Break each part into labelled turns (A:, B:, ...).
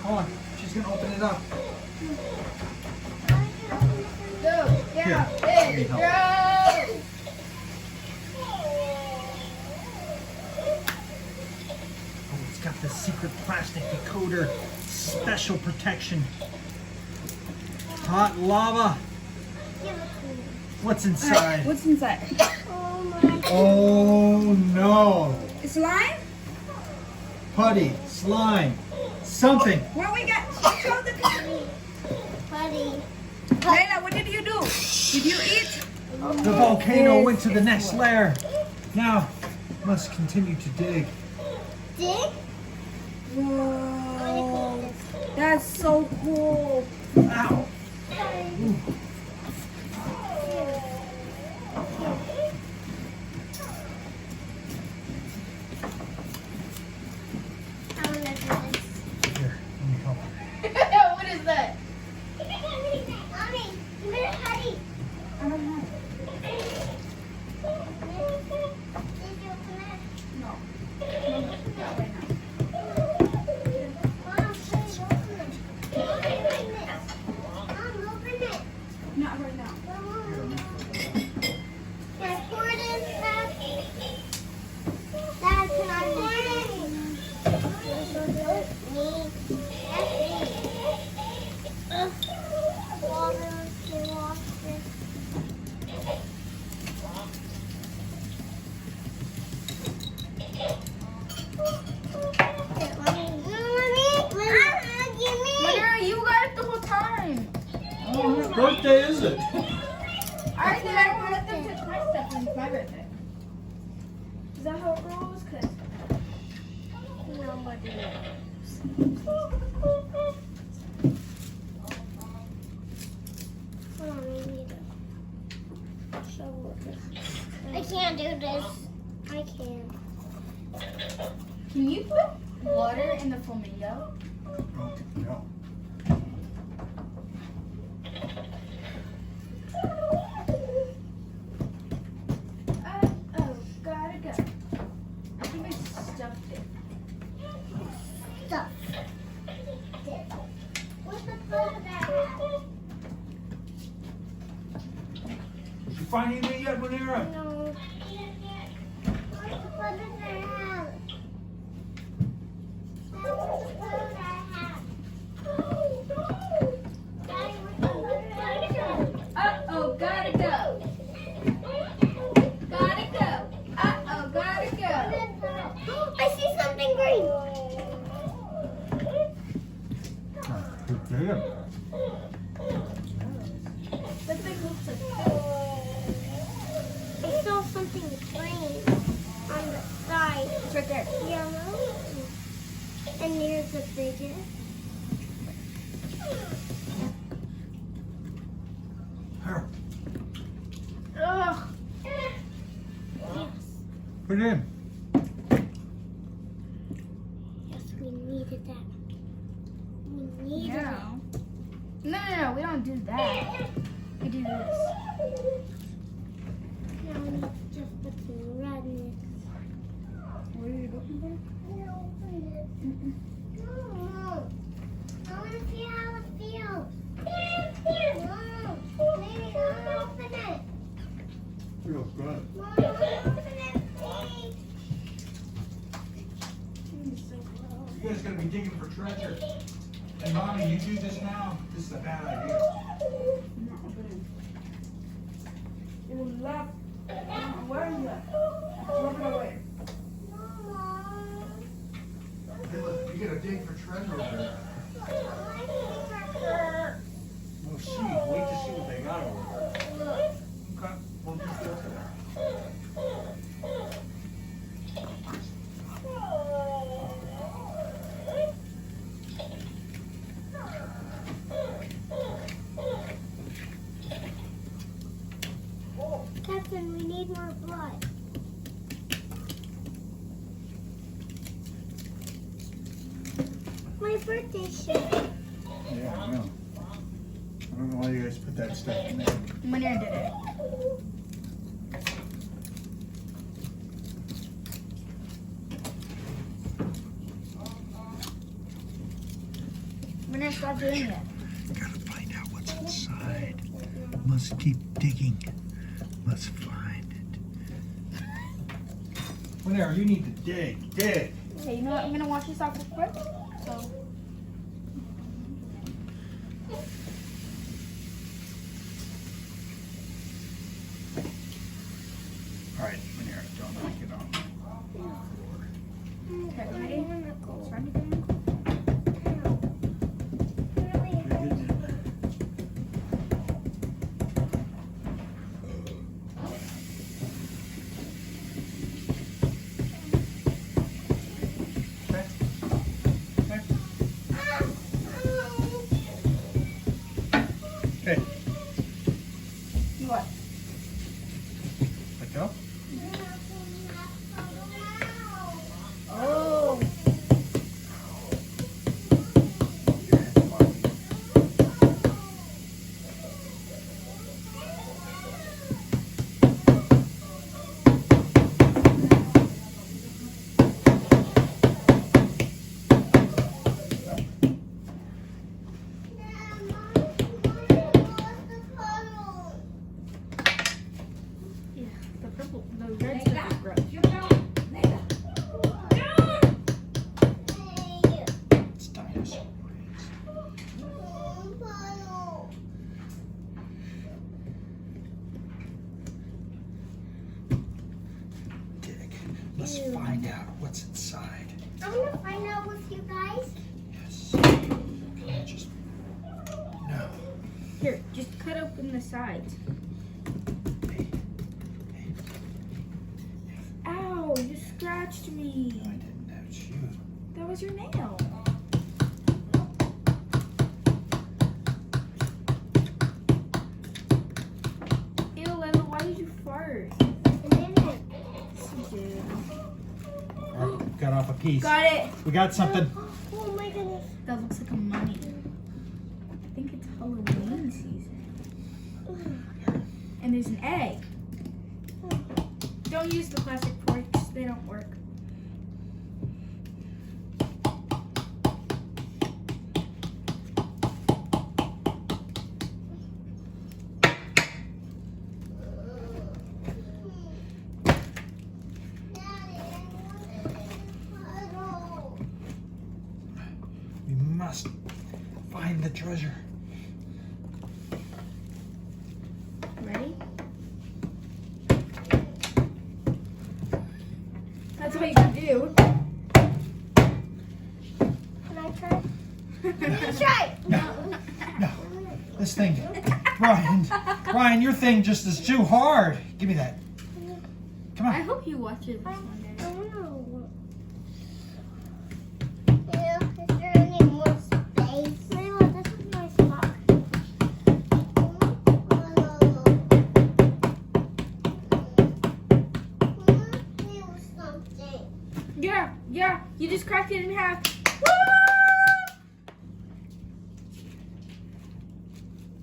A: Hold on. She's going to open it up.
B: Go.
A: Here,
B: Go.
A: let me help.
B: Go.
A: Oh, it's got the secret plastic decoder. Special protection. Hot lava. What's inside?
B: What's inside?
C: Oh my.
A: Oh no.
B: Slime?
A: Putty, slime, something.
B: What we got? Show the picture.
C: Buddy.
B: Layla, what did you do? Did you eat?
A: The volcano went to the next layer. Now, must continue to dig.
C: Dig?
B: Whoa. That's so cool.
A: Ow. Ooh.
C: I want to do this.
A: Here, let me help.
B: What is that?
C: Mommy, give me a hurry.
B: I don't know.
C: Did you open it?
B: No.
C: Mom, please open it. Open it. Mom, open it.
B: Not right now.
C: Can I pour it in, Dad? Dad, can I pour it in? Me. That's me. Water to wash this.
B: Mother, you got it the whole time.
A: Oh, whose birthday is it?
B: I said I wanted them to touch my stuff when it's my birthday. Is that how it goes? Cause
C: Nobody knows. I can't do this. I can't.
B: can you put water in the flamingo?
A: Oh, no.
B: Oh, gotta go. I think I stuffed it.
C: Stop. What's the point of that?
A: Did you find anything yet, Manera?
C: No. What's the point of that? What's the point of that? Daddy, what's the point of that?
B: Uh-oh, gotta go. Gotta go. Uh-oh, gotta go.
C: I see something green.
A: Good damn.
B: That thing looks like
C: I saw something green on the side.
B: it's right there.
C: Yellow. And here's the biggest.
A: Here,
B: Ugh.
C: Yes.
A: put it in.
C: Yes, we needed that. We needed it.
B: No, we don't do that. We do this.
C: Now we need to just put some redness.
B: What are you looking for?
C: No. I want to see how it feels. No. Maybe don't open it.
A: Feels good.
C: Mom, don't open it, please.
A: You guys gotta be digging for treasure. And Mommy, you do this now? This is a bad idea.
B: Not opening. It was left. Where is that? Rub it away.
C: No, Mom.
A: Hey, look, you gotta dig for treasure over there.
C: I think her.
A: We'll see. Wait to see what they got over there. Okay. We'll just go to that.
C: Captain, we need more blood. My birthday shirt.
A: Yeah, I know. I don't know why you guys put that stuff in there.
B: Manera did it. We're gonna stop doing it.
A: Gotta find out what's inside. Must keep digging. Must find it. Whenever you need to dig, dig.
B: Okay, you know what? I'm gonna wash this off real quick. So.
A: All right, Whenever, don't make it on.
B: Okay, ready? Start again.
A: Okay,
B: What?
A: let go.
B: Oh. Yeah, the purple, the red stuff is gross.
A: It's dinosaur. Dig. Let's find out what's inside.
C: I want to find out with you guys.
A: Yes. Can I just... No.
B: Here, just cut open the sides.
A: Hey. Hey.
B: Ow, you scratched me.
A: I didn't know it's you.
B: That was your nail. Ew, Layla, why did you fart? You did.
A: All right, got off a piece.
B: Got it.
A: We got something.
C: Oh my goodness.
B: That looks like a mummy. I think it's Halloween season. And there's an egg. Don't use the plastic forks, they don't work.
A: We must find the treasure.
B: Ready? That's what you can do.
C: Can I try? Let's try.
A: No, this thing. Ryan, your thing just is too hard. Give me that. Come
B: I
A: on.
B: hope you watch it this one day.
C: Yeah, is there any more space? Layla, this is my spot.
B: Yeah, you just cracked it in half. Woo!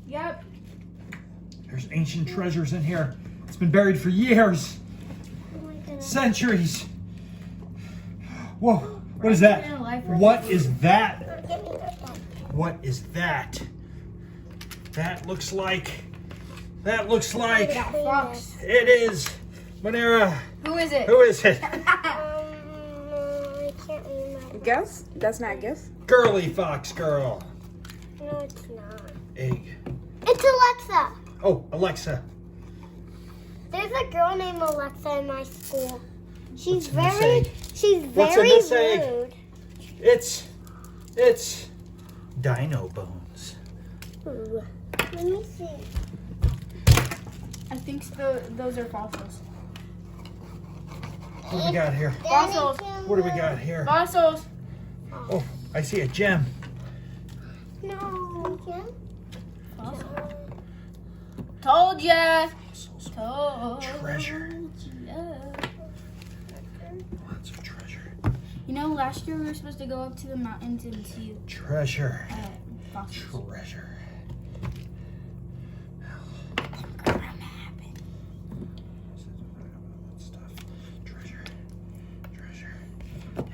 B: Yep.
A: There's ancient treasures in here. It's been buried for years,
C: Oh my goodness.
A: centuries. Whoa, what is that? What is that?
C: Give me this one.
A: What is that? That looks like.
B: Fox.
A: It is. Manera,
B: Who is it?
A: who is it?
C: I can't remember.
B: Guess? That's not a guess.
A: Girly fox girl.
C: No, it's not.
A: Egg.
C: It's Alexa.
A: Oh, Alexa.
C: There's a girl named Alexa in my school.
A: What's
C: She's
A: in this
C: very,
A: egg?
C: she's
A: What's in
C: very
A: this egg?
C: rude.
A: It's dino bones.
C: Ooh. Let me see.
B: I think those are fossils.
A: What do we got here?
B: Fossils.
A: What do we got here?
B: Fossils.
A: Oh, I see a gem.
C: No, Jim.
B: Told ya.
A: Fossils.
B: Told
A: Treasure.
B: ya.
A: Lots of treasure.
B: You know, last year we were supposed to go up to the mountains and see
A: Treasure.
B: fossils.
A: Treasure. Treasure. Treasure.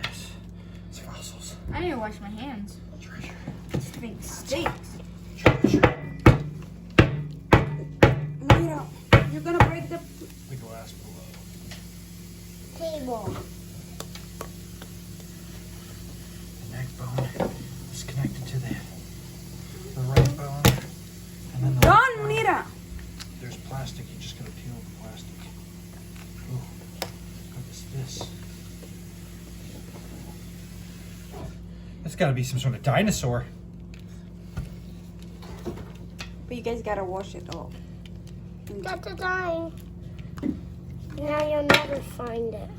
A: Yes. It's fossils.
B: I need to wash my hands.
A: Treasure.
B: thing stinks.
A: Treasure.
B: Mira, you're gonna break the
A: glass below.
C: Table.
A: The neck bone is connected to the right bone. And then the
B: Don, Mira.
A: there's plastic. You just gotta peel the plastic. Ooh, what is this? That's gotta be some sort of dinosaur.
B: But you guys gotta wash it all.
C: That's a dime. Now you'll never find it.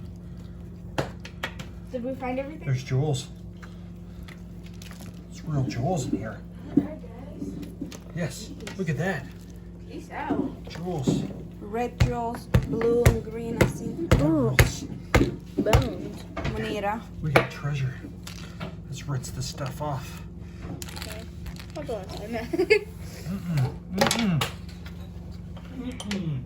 B: Did we find everything?
A: There's jewels. There's real jewels in here. Yes, look at that.
B: Peace out.
A: Jewels.
B: Red jewels, blue and green, I see.
C: Ooh. Bones.
B: Mira.
A: We got treasure. Let's rinse this stuff off.
B: Hold on.
A: Mm-mm. Mm-mm. Mm-mm.